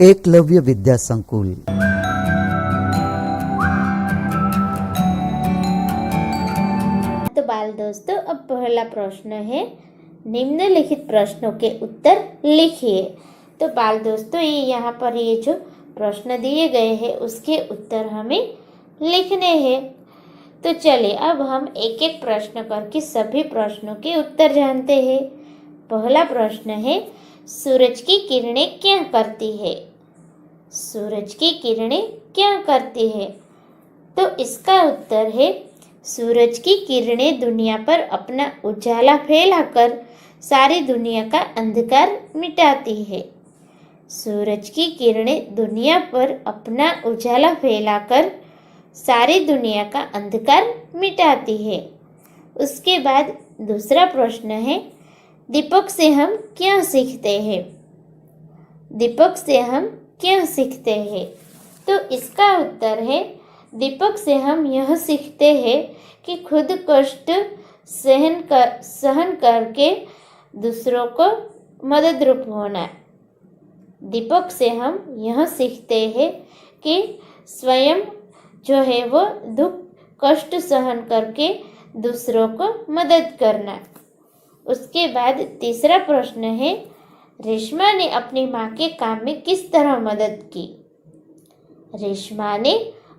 एकलव्य विद्या संकुल। तो बाल दोस्तों, अब पहला प्रश्न है, निम्नलिखित प्रश्नों के उत्तर लिखिए। तो बाल दोस्तों, ये यहाँ पर ये जो प्रश्न दिए गए हैं उसके उत्तर हमें लिखने हैं। तो चलिए अब हम एक एक प्रश्न करके सभी प्रश्नों के उत्तर जानते हैं। पहला प्रश्न है, सूरज की किरणें क्या करती है? सूरज की किरणें क्या करती है? तो इसका उत्तर है, सूरज की किरणें दुनिया पर अपना उजाला फैलाकर सारी दुनिया का अंधकार मिटाती है। सूरज की किरणें दुनिया पर अपना उजाला फैलाकर सारी दुनिया का अंधकार मिटाती है। उसके बाद दूसरा प्रश्न है, दीपक से हम क्या सीखते हैं? दीपक से हम क्या सीखते हैं? तो इसका उत्तर है, दीपक से हम यह सीखते हैं कि खुद कष्ट सहन करके दूसरों को मददरूप होना। दीपक से हम यह सीखते हैं कि स्वयं जो है वो दुख कष्ट सहन करके दूसरों को मदद करना। उसके बाद तीसरा प्रश्न है, रेशमा ने अपनी माँ के काम में किस तरह मदद की? रेशमा ने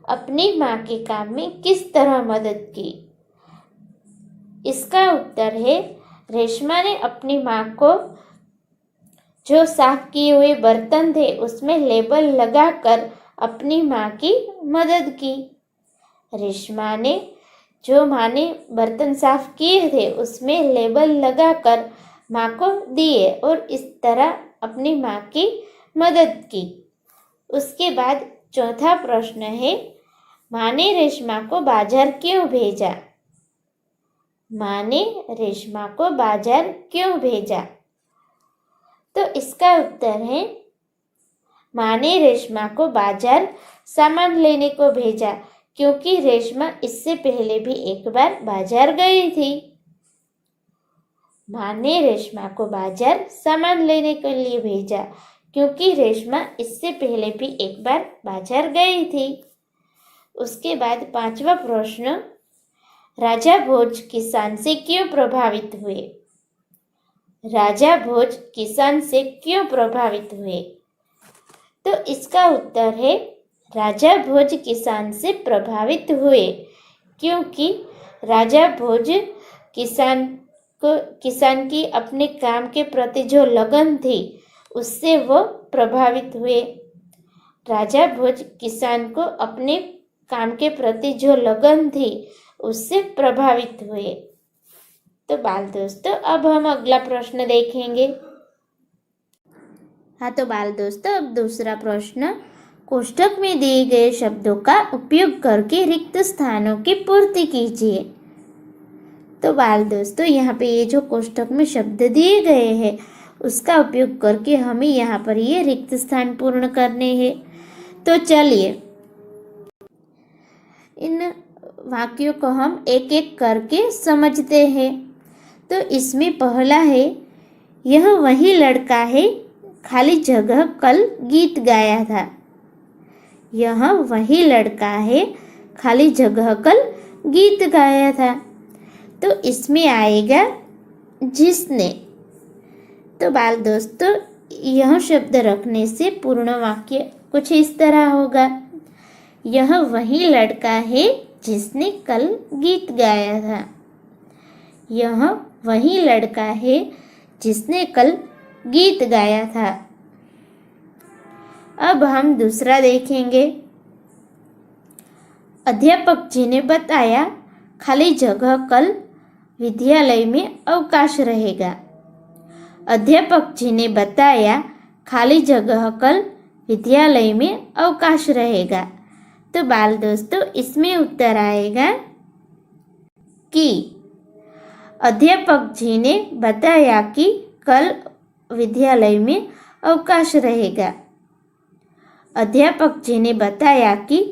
अपनी माँ के काम में किस तरह मदद की? इसका उत्तर है, रेशमा ने अपनी माँ को जो साफ किए हुए बर्तन थे उसमें लेबल लगाकर अपनी माँ की मदद की। रेशमा ने जो माँ ने बर्तन साफ किए थे उसमें लेबल लगाकर माँ को दिए और इस तरह अपनी माँ की मदद की। उसके बाद चौथा प्रश्न है, माँ ने रेशमा को बाजार क्यों भेजा? माँ ने रेशमा को बाजार क्यों भेजा? तो इसका उत्तर है, माँ ने रेशमा को बाजार सामान लेने को भेजा क्योंकि रेशमा इससे पहले भी एक बार बाजार गई थी। माँ ने रेशमा को बाजार सामान लेने के लिए भेजा क्योंकि रेशमा इससे पहले भी एक बार बाजार गई थी। उसके बाद पांचवा प्रश्न, राजा भोज किसान से क्यों प्रभावित हुए? राजा भोज किसान से क्यों प्रभावित हुए? तो इसका उत्तर है, राजा भोज किसान से प्रभावित हुए क्योंकि राजा भोज किसान की अपने काम के प्रति जो लगन थी उससे वो प्रभावित हुए। राजा भोज किसान को अपने काम के प्रति जो लगन थी उससे प्रभावित हुए। तो बाल दोस्तों, अब हम अगला प्रश्न देखेंगे। हाँ, तो बाल दोस्तों, अब दूसरा प्रश्न, कोष्ठक में दिए गए शब्दों का उपयोग करके रिक्त स्थानों की पूर्ति कीजिए। तो बाल दोस्तों, यहाँ पे ये जो कोष्ठक में शब्द दिए गए हैं उसका उपयोग करके हमें यहाँ पर ये रिक्त स्थान पूर्ण करने हैं। तो चलिए इन वाक्यों को हम एक एक करके समझते हैं। तो इसमें पहला है, यह वही लड़का है खाली जगह कल गीत गाया था। यह वही लड़का है खाली जगह कल गीत गाया था। तो इसमें आएगा जिसने। तो बाल दोस्तों, यह शब्द रखने से पूर्ण वाक्य कुछ इस तरह होगा, यह वही लड़का है जिसने कल गीत गाया था। यह वही लड़का है जिसने कल गीत गाया था। अब हम दूसरा देखेंगे, अध्यापक जी ने बताया खाली जगह कल विद्यालय में अवकाश रहेगा। अध्यापक जी ने बताया खाली जगह कल विद्यालय में अवकाश रहेगा। तो बाल दोस्तों, इसमें उत्तर आएगा कि अध्यापक जी ने बताया कि कल विद्यालय में अवकाश रहेगा। अध्यापक जी ने बताया कि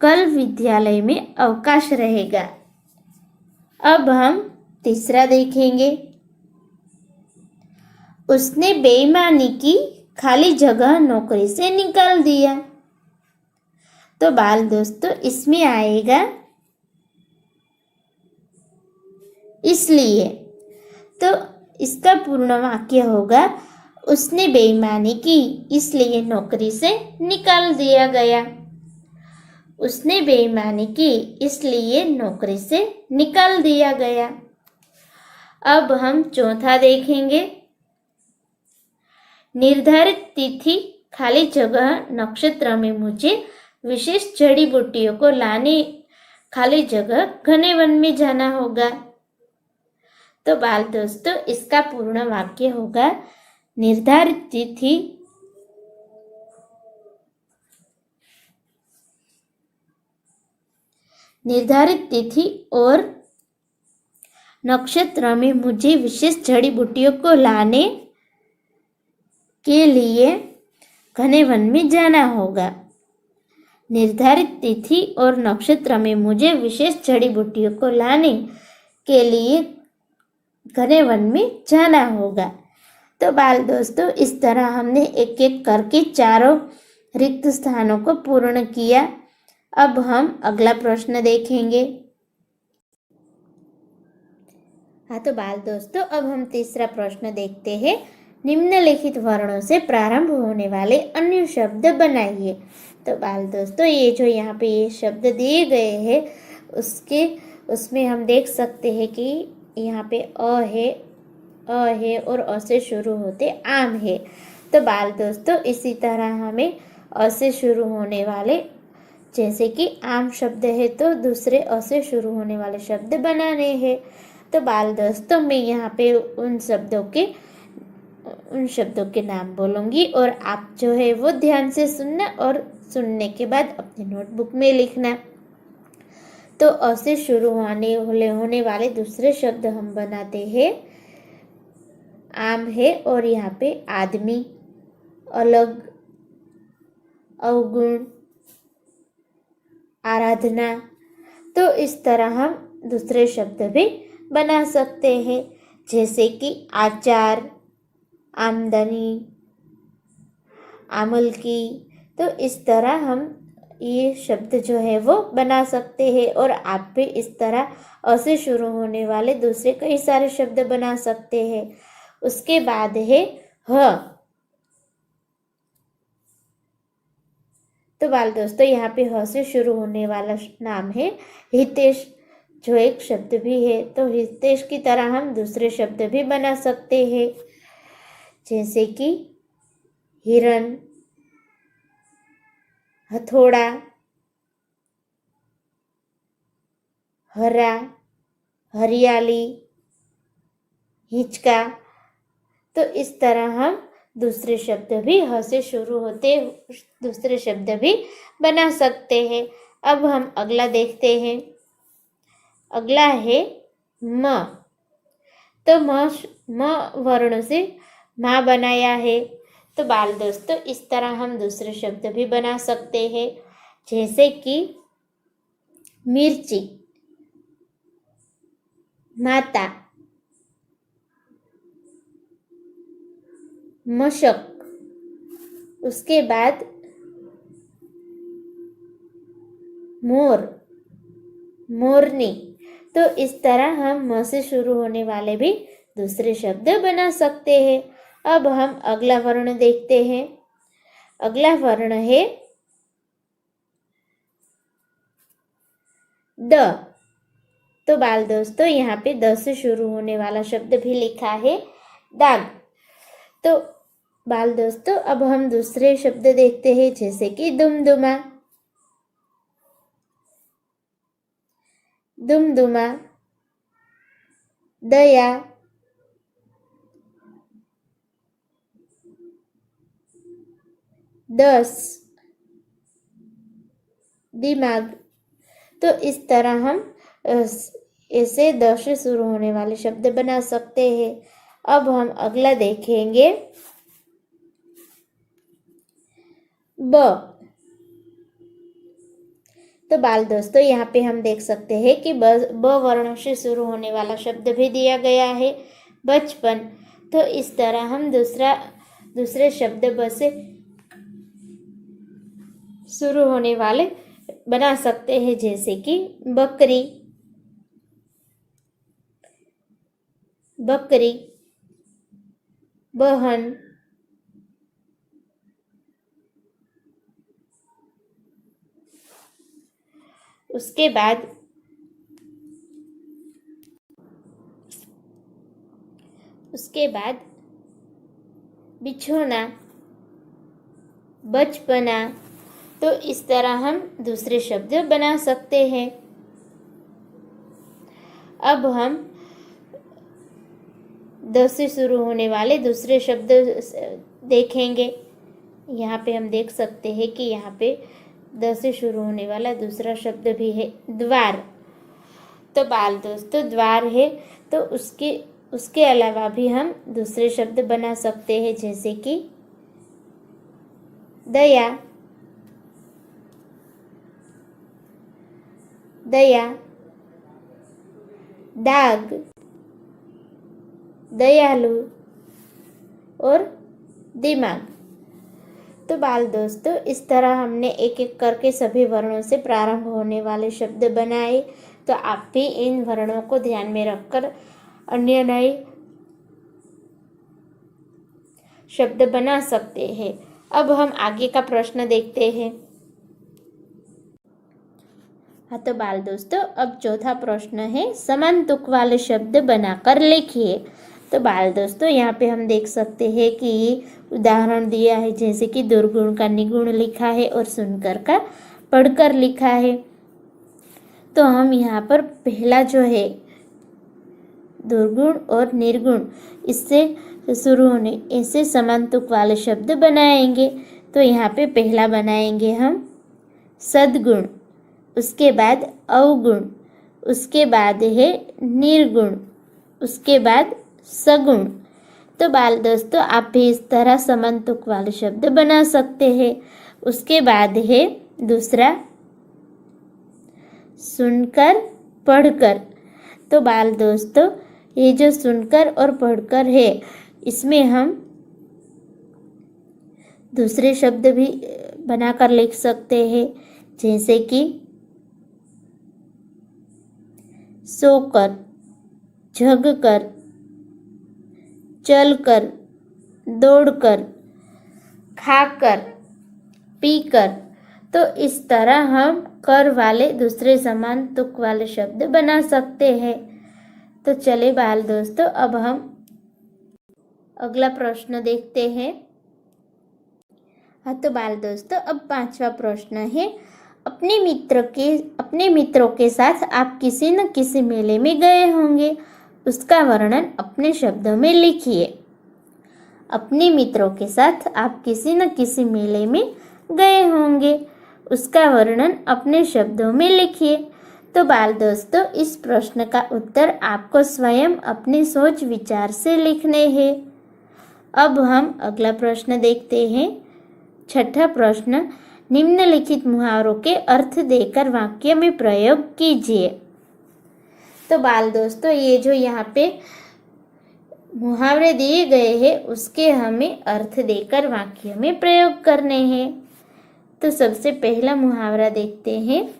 कल विद्यालय में अवकाश रहेगा। अब हम तीसरा देखेंगे, उसने बेईमानी की खाली जगह नौकरी से निकाल दिया। तो बाल दोस्तों इसमें आएगा इसलिए। तो इसका पूर्ण वाक्य होगा उसने बेईमानी की इसलिए नौकरी से निकाल दिया गया। उसने बेईमानी की इसलिए नौकरी से निकाल दिया गया। अब हम चौथा देखेंगे। निर्धारित तिथि खाली जगह नक्षत्र में मुझे विशेष जड़ी बूटियों को लाने खाली जगह घने वन में जाना होगा। तो बाल दोस्तों इसका पूर्ण वाक्य होगा निर्धारित तिथि और नक्षत्र में मुझे विशेष जड़ी बूटियों को लाने के लिए घने वन में जाना होगा। निर्धारित तिथि और नक्षत्र में मुझे विशेष जड़ी बूटियों को लाने के लिए घने वन में जाना होगा। तो बाल दोस्तों इस तरह हमने एक एक करके चारों रिक्त स्थानों को पूर्ण किया। अब हम अगला प्रश्न देखेंगे। हाँ तो बाल दोस्तों अब हम तीसरा प्रश्न देखते हैं। निम्नलिखित वर्णों से प्रारंभ होने वाले अन्य शब्द बनाइए। तो बाल दोस्तों ये जो यहाँ पे ये शब्द दिए गए हैं उसमें हम देख सकते हैं कि यहाँ पे अ है और अ से शुरू होते आम है। तो बाल दोस्तों इसी तरह हमें अ से शुरू होने वाले जैसे कि आम शब्द है तो दूसरे अ से शुरू होने वाले शब्द बनाने हैं। तो बाल दोस्तों मैं यहाँ पे उन शब्दों के नाम बोलूँगी और आप जो है वो ध्यान से सुनना और सुनने के बाद अपने नोटबुक में लिखना। तो अ से शुरू होने वाले दूसरे शब्द हम बनाते हैं आम है और यहाँ पे आदमी, अलग, अवगुण, आराधना। तो इस तरह हम दूसरे शब्द भी बना सकते हैं जैसे कि आचार, आमदनी, आमल की। तो इस तरह हम ये शब्द जो है वो बना सकते हैं और आप भी इस तरह अ से शुरू होने वाले दूसरे कई सारे शब्द बना सकते हैं। उसके बाद है ह। तो बाल दोस्तों यहाँ पे ह से शुरू होने वाला नाम है हितेश जो एक शब्द भी है। तो हितेश की तरह हम दूसरे शब्द भी बना सकते हैं जैसे कि हिरण, हथौड़ा, हरा, हरियाली, हिचका। तो इस तरह हम दूसरे शब्द भी ह से शुरू होते दूसरे शब्द भी बना सकते हैं। अब हम अगला देखते हैं। अगला है म। तो म वर्ण से माँ बनाया है। तो बाल दोस्तों इस तरह हम दूसरे शब्द भी बना सकते हैं जैसे कि मिर्ची, माता, मशक। उसके बाद मोर, मोरनी। तो इस तरह हम म से शुरू होने वाले भी दूसरे शब्द बना सकते हैं। अब हम अगला वर्ण देखते हैं। अगला वर्ण है द। तो बाल दोस्तों यहाँ पे द से शुरू होने वाला शब्द भी लिखा है दाग। तो बाल दोस्तों अब हम दूसरे शब्द देखते हैं जैसे कि दुमदुमा, दुमदुमा, दया, दस, दिमाग। तो इस तरह हम ऐसे द से शुरू होने वाले शब्द बना सकते हैं। अब हम अगला देखेंगे ब। तो बाल दोस्तों यहाँ पे हम देख सकते हैं कि ब वर्ण से शुरू होने वाला शब्द भी दिया गया है बचपन। तो इस तरह हम दूसरे शब्द ब से शुरू होने वाले बना सकते हैं, जैसे कि बकरी, बकरी, बहन, उसके बाद बिछोना, बचपना। तो इस तरह हम दूसरे शब्द बना सकते हैं। अब हम द से शुरू होने वाले दूसरे शब्द देखेंगे। यहाँ पे हम देख सकते हैं कि यहाँ पे द से शुरू होने वाला दूसरा शब्द भी है, द्वार। तो बाल दोस्तों, द्वार है तो उसके अलावा भी हम दूसरे शब्द बना सकते हैं, जैसे कि दया, दया, दाग, दयालु और दिमाग। तो बाल दोस्तों, इस तरह हमने एक एक करके सभी वर्णों से प्रारंभ होने वाले शब्द बनाए। तो आप भी इन वर्णों को ध्यान में रखकर अन्य नए शब्द बना सकते हैं। अब हम आगे का प्रश्न देखते हैं। हाँ तो बाल दोस्तों, अब चौथा प्रश्न है, समान तुक वाले शब्द बनाकर लिखिए। तो बाल दोस्तों, यहाँ पे हम देख सकते हैं कि उदाहरण दिया है, जैसे कि दुर्गुण का निगुण लिखा है और सुनकर का पढ़कर लिखा है। तो हम यहाँ पर पहला जो है दुर्गुण और निर्गुण, इससे शुरू होने ऐसे समान तुक वाले शब्द बनाएंगे। तो यहाँ पे पहला बनाएंगे हम सद्गुण, उसके बाद अवगुण, उसके बाद है निर्गुण, उसके बाद सगुण। तो बाल दोस्तों, आप भी इस तरह समान तुक वाले शब्द बना सकते हैं। उसके बाद है दूसरा सुनकर पढ़कर। तो बाल दोस्तों, ये जो सुनकर और पढ़कर है, इसमें हम दूसरे शब्द भी बनाकर लिख सकते हैं, जैसे कि सोकर, जगकर, चलकर, दौड़कर, खाकर, पीकर। तो इस तरह हम कर वाले दूसरे समान तुक वाले शब्द बना सकते हैं। तो चले बाल दोस्तों, अब हम अगला प्रश्न देखते हैं। हाँ तो बाल दोस्तों, अब पांचवा प्रश्न है, अपने मित्रों के साथ आप किसी न किसी मेले में गए होंगे, उसका वर्णन अपने शब्दों में लिखिए। अपने मित्रों के साथ आप किसी न किसी मेले में गए होंगे, उसका वर्णन अपने शब्दों में लिखिए। तो बाल दोस्तों, इस प्रश्न का उत्तर आपको स्वयं अपने सोच विचार से लिखने हैं। अब हम अगला प्रश्न देखते हैं। छठा प्रश्न, निम्नलिखित मुहावरों के अर्थ देकर वाक्य में प्रयोग कीजिए। तो बाल दोस्तों, ये जो यहाँ पे मुहावरे दिए गए हैं, उसके हमें अर्थ देकर वाक्य में प्रयोग करने हैं। तो सबसे पहला मुहावरा देखते हैं,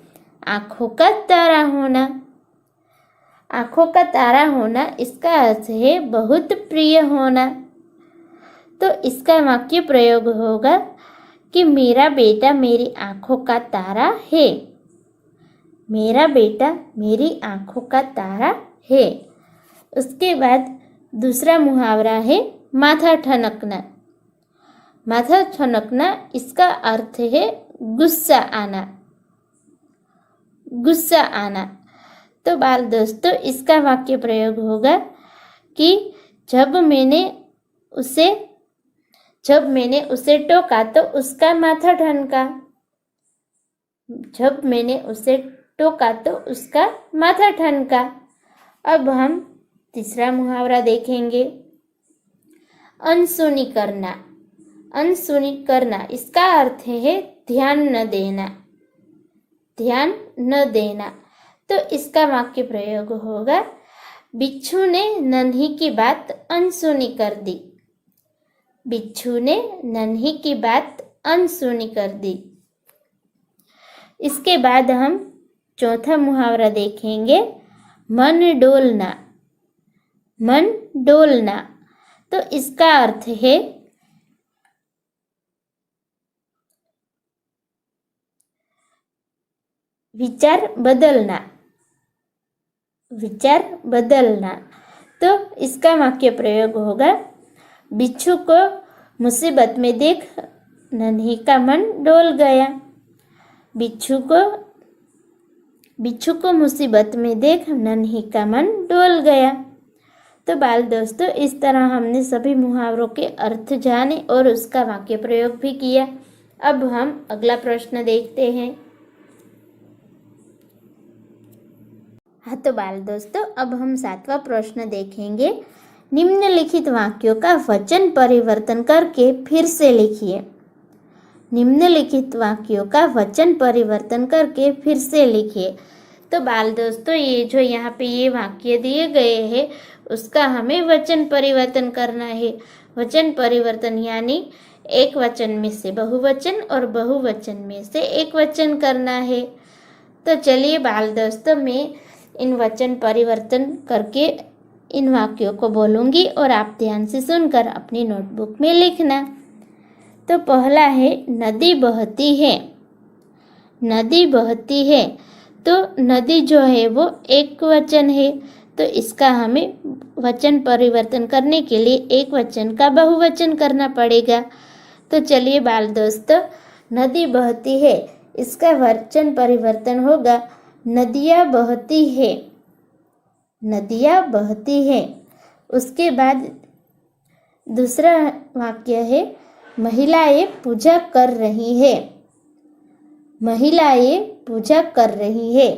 आंखों का तारा होना। आंखों का तारा होना, इसका अर्थ है बहुत प्रिय होना। तो इसका वाक्य प्रयोग होगा कि मेरा बेटा मेरी आंखों का तारा है। मेरा बेटा मेरी आंखों का तारा है। उसके बाद दूसरा मुहावरा है माथा ठनकना। माथा ठनकना, इसका अर्थ है गुस्सा आना। गुस्सा आना। तो बाल दोस्तों, इसका वाक्य प्रयोग होगा कि जब मैंने उसे टोका तो उसका माथा ठनका। जब मैंने उसे टोका तो उसका माथा ठनका। अब हम तीसरा मुहावरा देखेंगे, अनसुनी करना। अनसुनी करना, इसका अर्थ है ध्यान न देना। ध्यान न देना। तो इसका वाक्य प्रयोग होगा, बिच्छू ने नन्ही की बात अनसुनी कर दी। बिच्छू ने नन्ही की बात अनसुनी कर दी। इसके बाद हम चौथा मुहावरा देखेंगे, मन डोलना। मन डोलना, तो इसका अर्थ है विचार बदलना। विचार बदलना, तो इसका वाक्य प्रयोग होगा, बिच्छू को मुसीबत में देख नन्ही का मन डोल गया। बिच्छू को मुसीबत में देख नन्ही का मन डोल गया। तो बाल दोस्तों, इस तरह हमने सभी मुहावरों के अर्थ जाने और उसका वाक्य प्रयोग भी किया। अब हम अगला प्रश्न देखते हैं। हाँ तो बाल दोस्तों, अब हम 7वां प्रश्न देखेंगे। निम्नलिखित वाक्यों का वचन परिवर्तन करके फिर से लिखिए। निम्नलिखित वाक्यों का वचन परिवर्तन करके फिर से लिखिए। तो बाल दोस्तों, ये जो यहाँ पे ये वाक्य दिए गए हैं उसका हमें वचन परिवर्तन करना है। वचन परिवर्तन यानी एक वचन में से बहुवचन और बहुवचन में से एक वचन करना है। तो चलिए बाल दोस्तों, मैं इन वचन परिवर्तन करके इन वाक्यों को बोलूँगी और आप ध्यान से सुनकर अपनी नोटबुक में लिखना। तो पहला है, नदी बहती है। नदी बहती है, तो नदी जो है वो एक वचन है, तो इसका हमें वचन परिवर्तन करने के लिए एक वचन का बहुवचन करना पड़ेगा। तो चलिए बाल दोस्तों, नदी बहती है, इसका वचन परिवर्तन होगा नदियाँ बहती है। नदियाँ बहती है। उसके बाद दूसरा वाक्य है, महिलाएं पूजा कर रही है। महिलाएं पूजा कर रही है।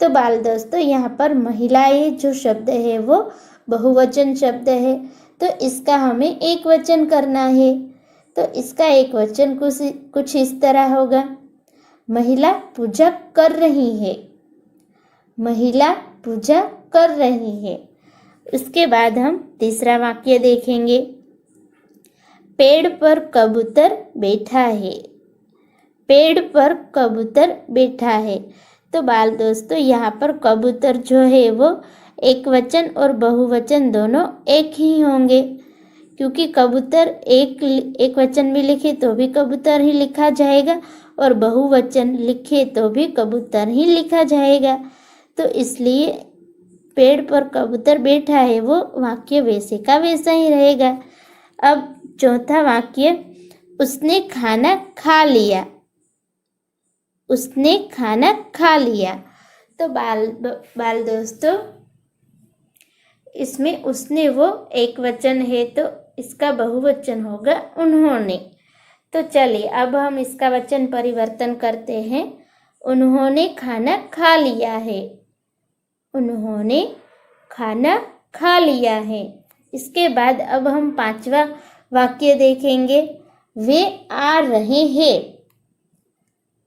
तो बाल दोस्तों, यहाँ पर महिलाएं जो शब्द है वो बहुवचन शब्द है, तो इसका हमें एक वचन करना है। तो इसका एक वचन कुछ इस तरह होगा, महिला पूजा कर रही है। महिला पूजा कर रही है। उसके बाद हम तीसरा वाक्य देखेंगे, पेड़ पर कबूतर बैठा है। पेड़ पर कबूतर बैठा है। तो बाल दोस्तों, यहाँ पर कबूतर जो है वो एक वचन और बहुवचन दोनों एक ही होंगे, क्योंकि कबूतर एक वचन में लिखे तो भी कबूतर ही लिखा जाएगा और बहुवचन लिखे तो भी कबूतर ही लिखा जाएगा। तो इसलिए पेड़ पर कबूतर बैठा है वो वाक्य वैसे का वैसा ही रहेगा। अब चौथा वाक्य, उसने खाना खा लिया। उसने खाना खा लिया। तो बाल दोस्तों, इसमें उसने वो एक वचन है, तो इसका बहुवचन होगा उन्होंने। तो चलिए अब हम इसका वचन परिवर्तन करते हैं, उन्होंने खाना खा लिया है। उन्होंने खाना खा लिया है। इसके बाद अब हम 5वां वाक्य देखेंगे, वे आ रहे हैं।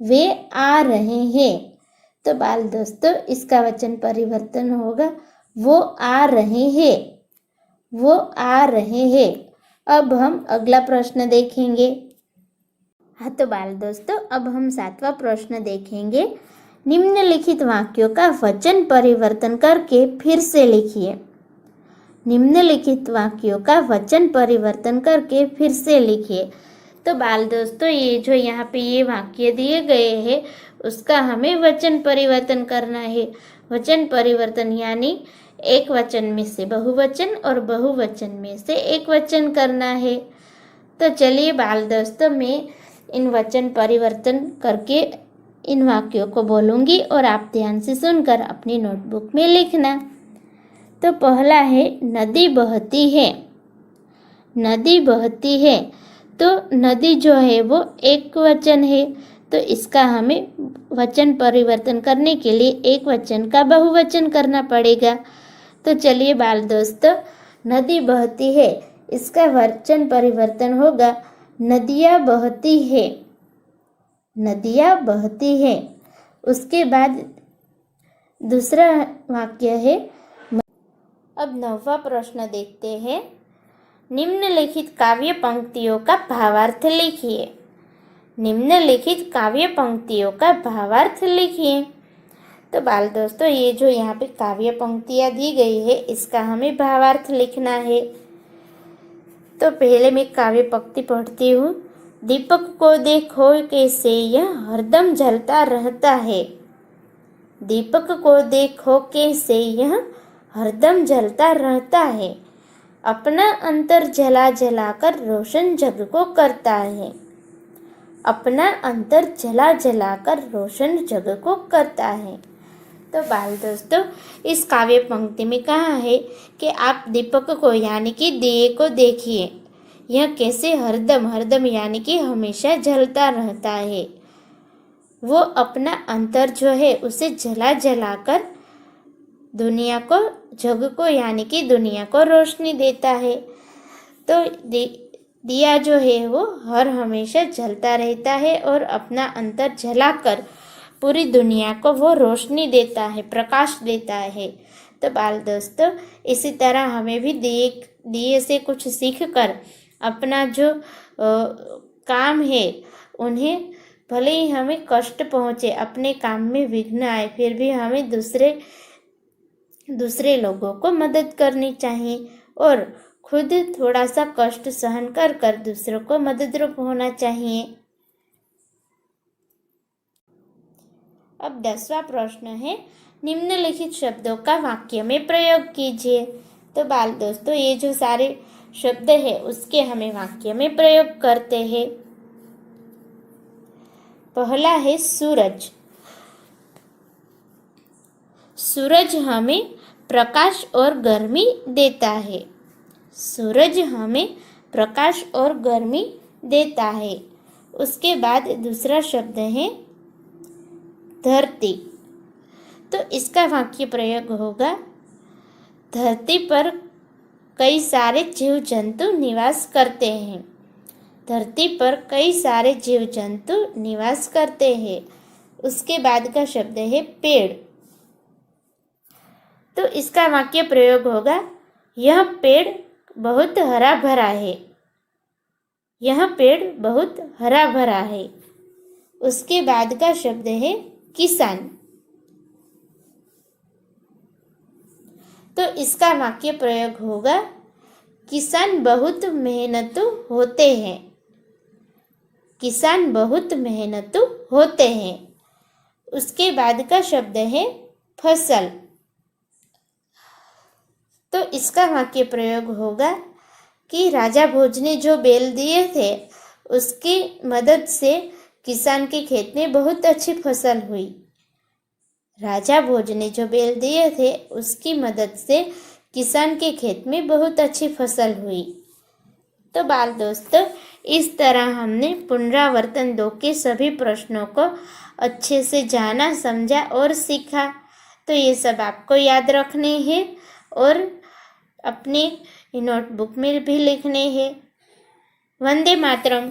वे आ रहे हैं। तो बाल दोस्तों, इसका वचन परिवर्तन होगा, वो आ रहे हैं। वो आ रहे हैं। अब हम अगला प्रश्न देखेंगे। हाँ तो बाल दोस्तों, अब हम 7वां प्रश्न देखेंगे। निम्नलिखित वाक्यों का वचन परिवर्तन करके फिर से लिखिए। निम्नलिखित वाक्यों का वचन परिवर्तन करके फिर से लिखिए। तो बाल दोस्तों, ये जो यहाँ पे ये वाक्य दिए गए हैं उसका हमें वचन परिवर्तन करना है। वचन परिवर्तन यानी एक वचन में से बहुवचन और बहुवचन में से एक वचन करना है। तो चलिए बाल दोस्तों, मैं इन वचन परिवर्तन करके इन वाक्यों को बोलूँगी और आप ध्यान से सुनकर अपनी नोटबुक में लिखना। तो पहला है, नदी बहती है। नदी बहती है। तो नदी जो है वो एक वचन है, तो इसका हमें वचन परिवर्तन करने के लिए एक वचन का बहुवचन करना पड़ेगा। तो चलिए बाल दोस्तों, नदी बहती है, इसका वचन परिवर्तन होगा नदियाँ बहती है। नदियाँ बहती है। उसके बाद दूसरा वाक्य है, अब 9वां प्रश्न देखते हैं। निम्नलिखित काव्य पंक्तियों का भावार्थ लिखिए। निम्नलिखित काव्य पंक्तियों का भावार्थ लिखिए। तो बाल दोस्तों, ये जो यहाँ पे काव्य पंक्तियाँ दी गई है, इसका हमें भावार्थ लिखना है। तो पहले मैं काव्य पंक्ति पढ़ती हूँ। दीपक को देखो कैसे यह हरदम जलता रहता है। दीपक को देखो कैसे यह हरदम जलता रहता है। अपना अंतर जला जला कर रोशन जग को करता है। अपना अंतर जला जला कर रोशन जग को करता है। तो बाल दोस्तों, इस काव्य पंक्ति में कहा है कि आप दीपक को यानी कि दिए को देखिए, यह कैसे हरदम, हरदम यानी कि हमेशा जलता रहता है। वो अपना अंतर जो है उसे जला जला कर दुनिया को, जग को यानी कि दुनिया को रोशनी देता है। तो दिया जो है वो हर हमेशा जलता रहता है और अपना अंतर जलाकर पूरी दुनिया को वो रोशनी देता है, प्रकाश देता है। तो बाल दोस्तों, इसी तरह हमें भी दिए से कुछ सीख कर अपना जो काम है, उन्हें भले ही हमें कष्ट पहुँचे, अपने काम में विघ्न आए, फिर भी हमें दूसरे लोगों को मदद करनी चाहिए और खुद थोड़ा सा कष्ट सहन कर कर दूसरों को मददरूप होना चाहिए। अब 10वां प्रश्न है, निम्नलिखित शब्दों का वाक्य में प्रयोग कीजिए। तो बाल दोस्तों, ये जो सारे शब्द है उसके हमें वाक्य में प्रयोग करते हैं। पहला है सूरज। सूरज हमें प्रकाश और गर्मी देता है। सूरज हमें प्रकाश और गर्मी देता है। उसके बाद दूसरा शब्द है धरती। तो इसका वाक्य प्रयोग होगा, धरती पर कई सारे जीव जंतु निवास करते हैं। धरती पर कई सारे जीव जंतु निवास करते हैं। उसके बाद का शब्द है पेड़। तो इसका वाक्य प्रयोग होगा, यह पेड़ बहुत हरा भरा है। यह पेड़ बहुत हरा भरा है। उसके बाद का शब्द है किसान। तो इसका वाक्य प्रयोग होगा, किसान बहुत मेहनतु होते हैं। किसान बहुत मेहनतु होते हैं। उसके बाद का शब्द है फसल। तो इसका वाक्य प्रयोग होगा कि राजा भोज ने जो बैल दिए थे, उसकी मदद से किसान के खेत में बहुत अच्छी फसल हुई। राजा भोज ने जो बैल दिए थे, उसकी मदद से किसान के खेत में बहुत अच्छी फसल हुई। तो बाल दोस्तों, इस तरह हमने पुनरावर्तन 2 के सभी प्रश्नों को अच्छे से जाना, समझा और सीखा। तो ये सब आपको याद रखने हैं और अपने नोटबुक में भी लिखने हैं। वंदे मातरम।